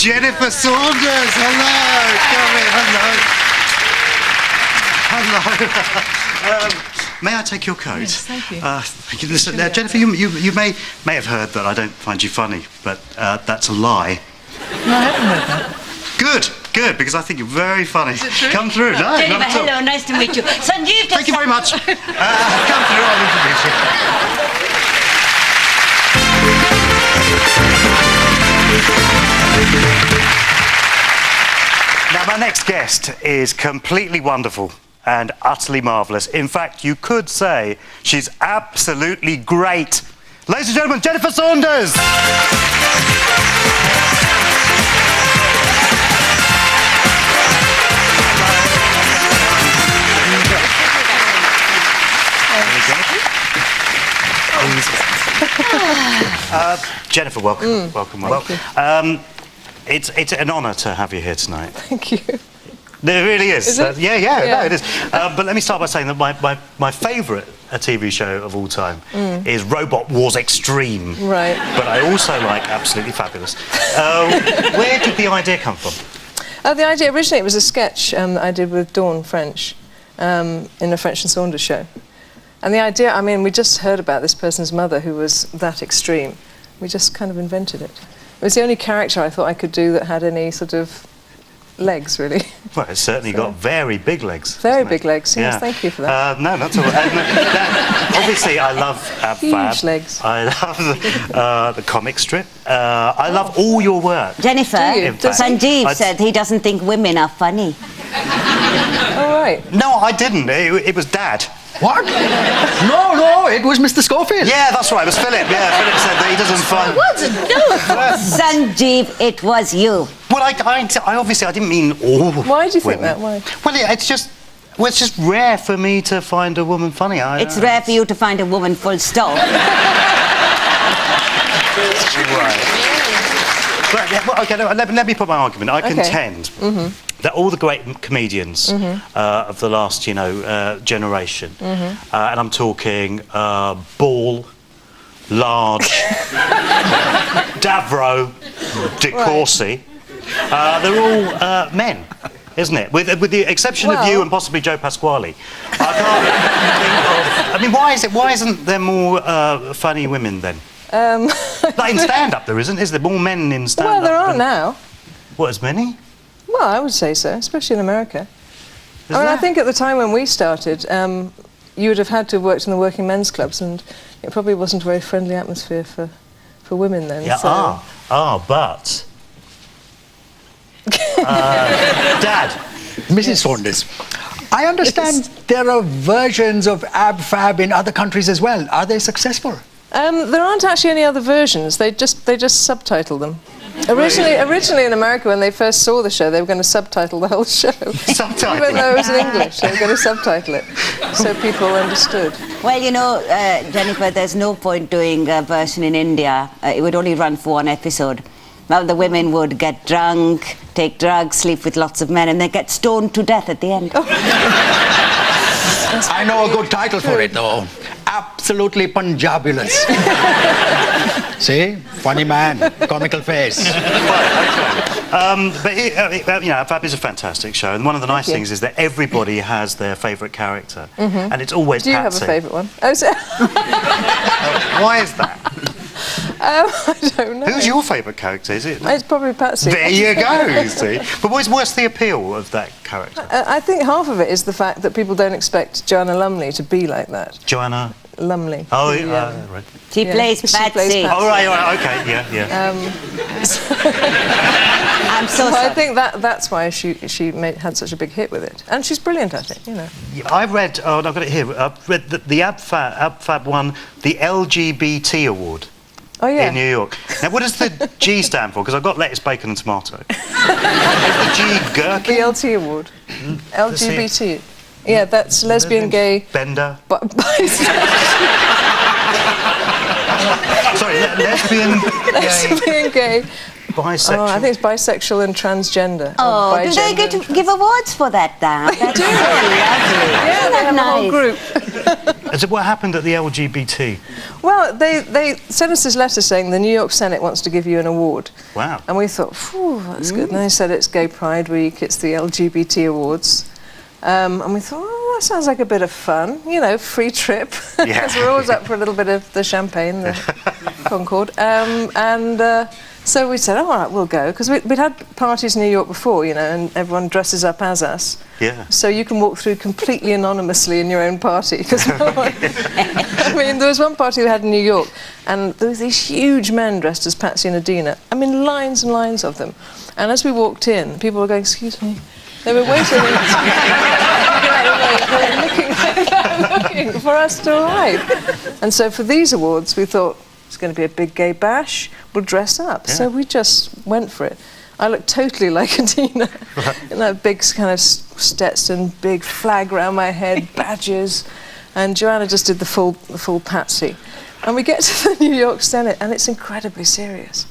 Jennifer Saunders, hello. Come in, hello. May I take your coat? Yes, thank you. Thank you. Listen, Jennifer, you may have heard that I don't find you funny, but that's a lie. No, I haven't heard that. Good, because I think you're very funny. Is it true? Come through. No, Jennifer, not at all. hello, nice to meet you. Sanjeev, Thank you very much. Come through, I'll introduce you. Now, my next guest is completely wonderful and utterly marvellous. In fact, you could say she's absolutely great. Ladies and gentlemen, Jennifer Saunders! Jennifer, welcome. Welcome. It's an honour to have you here tonight. Thank you. There really is. Is it? Yeah, no, it is. But let me start by saying that my favourite TV show of all time is Robot Wars Extreme. Right. But I also like Absolutely Fabulous. Where did the idea come from? The idea originally, it was a sketch that I did with Dawn French in a French and Saunders show. And the idea, I mean, we just heard about this person's mother who was that extreme. We just kind of invented it. It was the only character I thought I could do that had any sort of legs, really. Well, it's certainly got very big legs. Very big legs, yes, thank you for that. No, that's all right. Obviously, I love Ab Fab. Huge legs. I love the comic strip. I love all your work. Jennifer, Sanjeev I'd said he doesn't think women are funny. All right. No, I didn't. It was Dad. What? No, it was Mr. Schofield. Yeah, that's right. It was Philip. Yeah, Philip said that he doesn't find. Sanjeev, it was you. Well, I obviously I didn't mean all. Why do you think women. that? Why? Well, it's just rare for me to find a woman funny. It's rare for you to find a woman, full stop. Right. But, yeah, well, okay, let me put my argument. I contend that all the great comedians of the last, generation, and I'm talking Ball, Large, Davro, De Courcy, they're all men, isn't it? With the exception of you and possibly Joe Pasquale. I can't think of... I mean, why isn't there more funny women then? Like in stand-up there isn't, is there? More men in stand-up? Well, there are now. What, as many? Well, I would say so, especially in America. I think at the time when we started, you would have had to have worked in the working men's clubs, and it probably wasn't a very friendly atmosphere for women then. Yeah, so. but... Dad. Mrs. Saunders, I understand there are versions of Ab Fab in other countries as well. Are they successful? There aren't actually any other versions. They just subtitle them. Originally in America, when they first saw the show, they were going to subtitle the whole show. Subtitle? Even though it was in English, they were going to subtitle it, so people understood. Well, Jennifer, there's no point doing a version in India. It would only run for one episode. Well, the women would get drunk, take drugs, sleep with lots of men, and then get stoned to death at the end. I know a good title for it, though. Absolutely Punjabulous. See? Funny man, comical face. Fab is a fantastic show, and one of the nice things is that everybody has their favourite character, and it's always Do you Patsy. have a favourite one? Oh, so Why is that? I don't know. Who's your favourite character? Is it? It's probably Patsy. There you go, you see. But what's the appeal of that character? I think half of it is the fact that people don't expect Joanna Lumley to be like that. Joanna? Lumley. Oh, yeah, right. She plays Patsy. Oh, right, okay, yeah. I'm so sorry. I think that's why she had such a big hit with it. And she's brilliant at it, Yeah, I read, I've got it here, I've read that the Ab Fab won the LGBT award. Oh, yeah. In New York. Now, what does the G stand for? Because I've got lettuce, bacon and tomato. Is the G gherkin? The LT award. LGBT. Yeah, that's lesbian, gay... Bender. Sorry, Lesbian, gay, Lesbian, gay. bisexual. Oh, I think it's bisexual and transgender. Oh, Or do they bigender get to and give awards for that now? That's really lovely. Yeah, they have a whole Nice. group. So what happened at the LGBT? Well, they sent us this letter saying the New York Senate wants to give you an award. Wow. And we thought, phew, that's good. And they said it's Gay Pride Week, it's the LGBT Awards. And we thought, oh, that sounds like a bit of fun. You know, free trip. Yeah. Because we're always up for a little bit of the champagne, the Concord. So we said, all right, we'll go. Because we'd had parties in New York before, you know, and everyone dresses up as us. Yeah. So you can walk through completely anonymously in your own party. Because I mean, there was one party we had in New York, and there was these huge men dressed as Patsy and Adina. I mean, lines and lines of them. And as we walked in, people were going, excuse me. They were waiting. looking for us to arrive. And so for these awards, we thought, it's going to be a big gay bash, we'll dress up. Yeah. So we just went for it. I looked totally like Adina, in that big kind of Stetson, big flag around my head, badges, and Joanna just did the full Patsy. And we get to the New York Senate, and it's incredibly serious.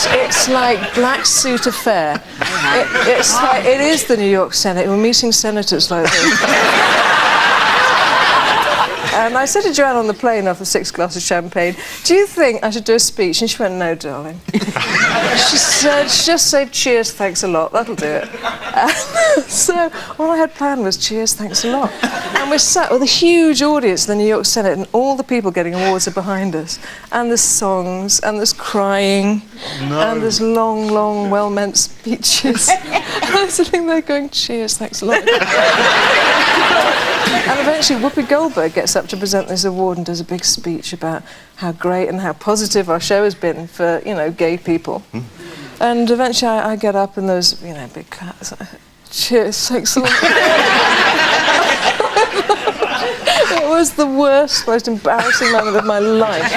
It's like Black Suit Affair. It is the New York Senate. We're meeting senators like this. And I said to Joanne on the plane after 6 glasses of champagne, do you think I should do a speech? And she went, no, darling. She said, just say cheers, thanks a lot, that'll do it. So all I had planned was cheers, thanks a lot. And we're sat with a huge audience in the New York Senate, and all the people getting awards are behind us. And there's songs, and there's crying, and there's long, long, well-meant speeches. And I'm sitting there going, cheers, thanks a lot. And eventually Whoopi Goldberg gets up to present this award and does a big speech about how great and how positive our show has been for, you know, gay people. And eventually I get up and there's, you know, big claps. Cheers, thanks a lot. It was the worst, most embarrassing moment of my life.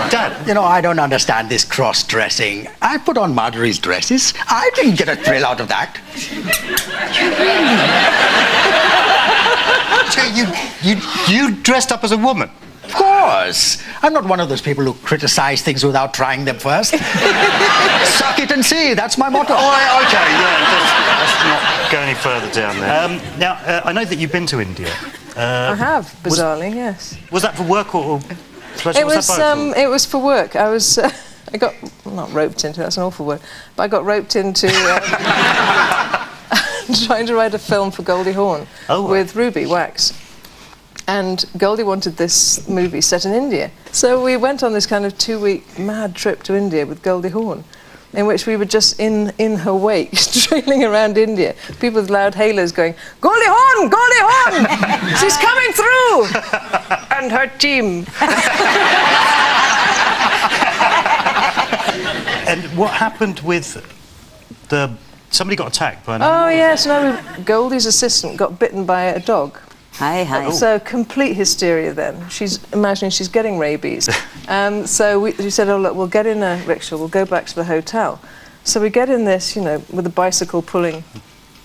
Dad. You know, I don't understand this cross-dressing. I put on Marjorie's dresses. I didn't get a thrill out of that. So you dressed up as a woman? Of course. I'm not one of those people who criticize things without trying them first. Suck it and see. That's my motto. Oh, okay, yeah. Let's not go any further down there. Now, I know that you've been to India. I have, bizarrely, yes. Was that for work or pleasure? It was for work. I was, I got, well, not roped into, that's an awful word, but I got roped into trying to write a film for Goldie Hawn with Ruby Wax. And Goldie wanted this movie set in India. So we went on this kind of 2-week mad trip to India with Goldie Hawn, in which we were just in her wake, trailing around India. People with loud halos going, Goldie Hawn! Goldie Hawn! She's coming through! And her team. And what happened with somebody got attacked by an Oh, yes, no, Goldie's assistant got bitten by a dog. Hi. So complete hysteria then. She's imagining she's getting rabies. So we said, oh, look, we'll get in a rickshaw, we'll go back to the hotel. So we get in this, you know, with a bicycle pulling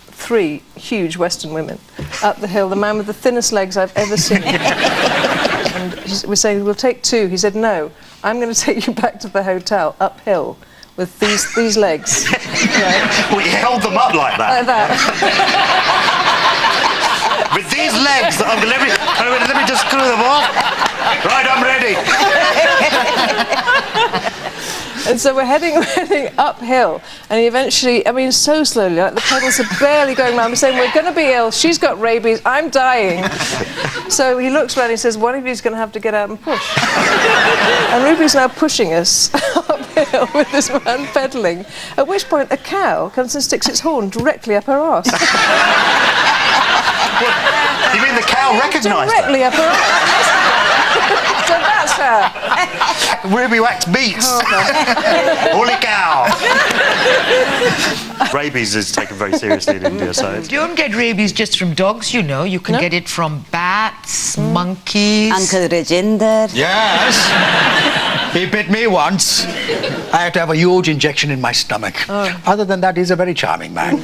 3 huge Western women up the hill, the man with the thinnest legs I've ever seen. And we're saying, we'll take 2. He said, no, I'm going to take you back to the hotel, uphill, with these legs. Right? Well, you held them up like that. Like that. With these legs, let me just screw them off. Right, I'm ready. And so we're heading uphill, and he eventually, I mean, so slowly, like the pedals are barely going round. We're saying, we're going to be ill, she's got rabies, I'm dying. So he looks around and he says, one of you's going to have to get out and push. And Ruby's now pushing us uphill with this man pedalling, at which point a cow comes and sticks its horn directly up her arse. You mean the cow recognised Directly up her arse. So that's her. Ruby Wax beats. Holy cow. Rabies is taken very seriously in India, so... You don't get rabies just from dogs, you know. You can get it from bats, monkeys... Uncle Rajinder. Yes. He bit me once. I had to have a huge injection in my stomach. Other than that, he's a very charming man.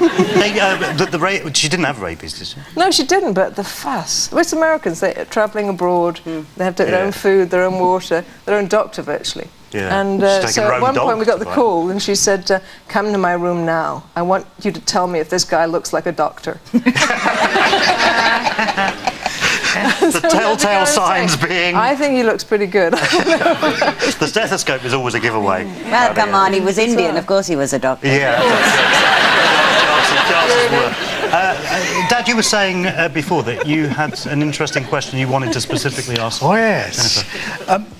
She didn't have rabies, did she? No, she didn't, but the fuss. Well, it's Americans, they're travelling abroad, they have their own food, their own water, their own doctor virtually. Yeah. And She's taken so her at own one dog point we got to the buy. call and she said, come to my room now. I want you to tell me if this guy looks like a doctor. The telltale signs being... I think he looks pretty good. The stethoscope is always a giveaway. Well, come on, he was Indian. Of course he was a doctor. Yeah. Dad, you were saying before that you had an interesting question you wanted to specifically ask. Oh, yes.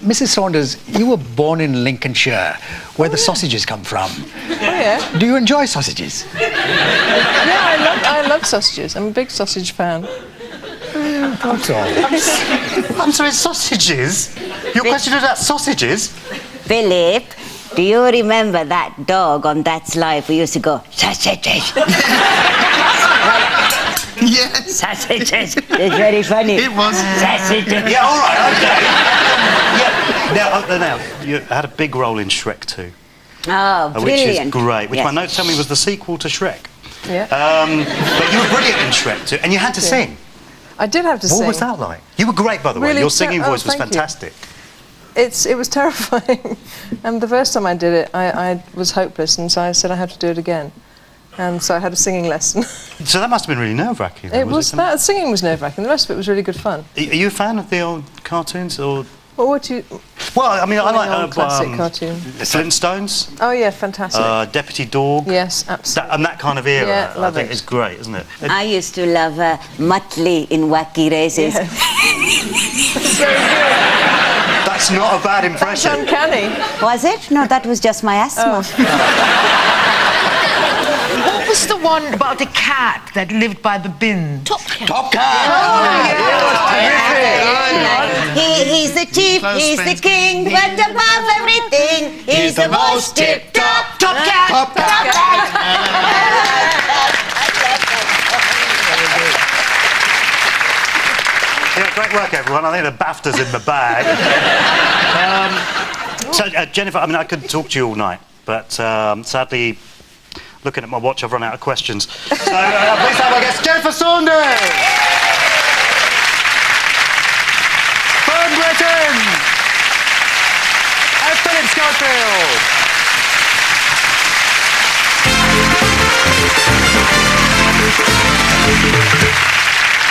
Mrs. Saunders, you were born in Lincolnshire, where the sausages come from. Oh, yeah. Do you enjoy sausages? Yeah, I love sausages. I'm a big sausage fan. That's all. I'm sorry, sausages? Your question is about sausages? Philip, do you remember that dog on That's Life? We used to go, sausages. Yes. Sausages. It's very funny. It was. Sausages. Yeah, all right, okay. Yeah. Now, you had a big role in Shrek 2. Oh, Which brilliant. is great, which Yes. my notes tell me was the sequel to Shrek. Yeah. But you were brilliant in Shrek 2, and you had to sing. I did have to sing. What was that like? You were great, by the way. Really Your singing voice was thank you. fantastic. It was terrifying. And the first time I did it, I was hopeless, and so I said I had to do it again. And so I had a singing lesson. So that must have been really nerve-wracking. It was that singing was nerve-wracking. The rest of it was really good fun. Are you a fan of the old cartoons, or? Well, what do you? Well, I mean, I An like old classic cartoon. Flintstones, Oh yeah, fantastic. Deputy Dog, Yes, absolutely. that kind of era. Yeah, I love think it. is great, isn't it? I used to love Muttley in Wacky Races. Yes. So good. That's not a bad It's impression. uncanny. Was it? No, that was just my asthma. What was the one about a cat that lived by the bin? Top Cat. He's the chief, Close he's friends. the king, but above everything, he's the most tip-top. Top Cat! Top Cat. Yeah, great work, everyone. I think the BAFTA's in the bag. Jennifer, I mean, I could talk to you all night, but sadly, looking at my watch, I've run out of questions. So please have our guest, Jennifer Saunders! Fern Britton! And Philip Schofield!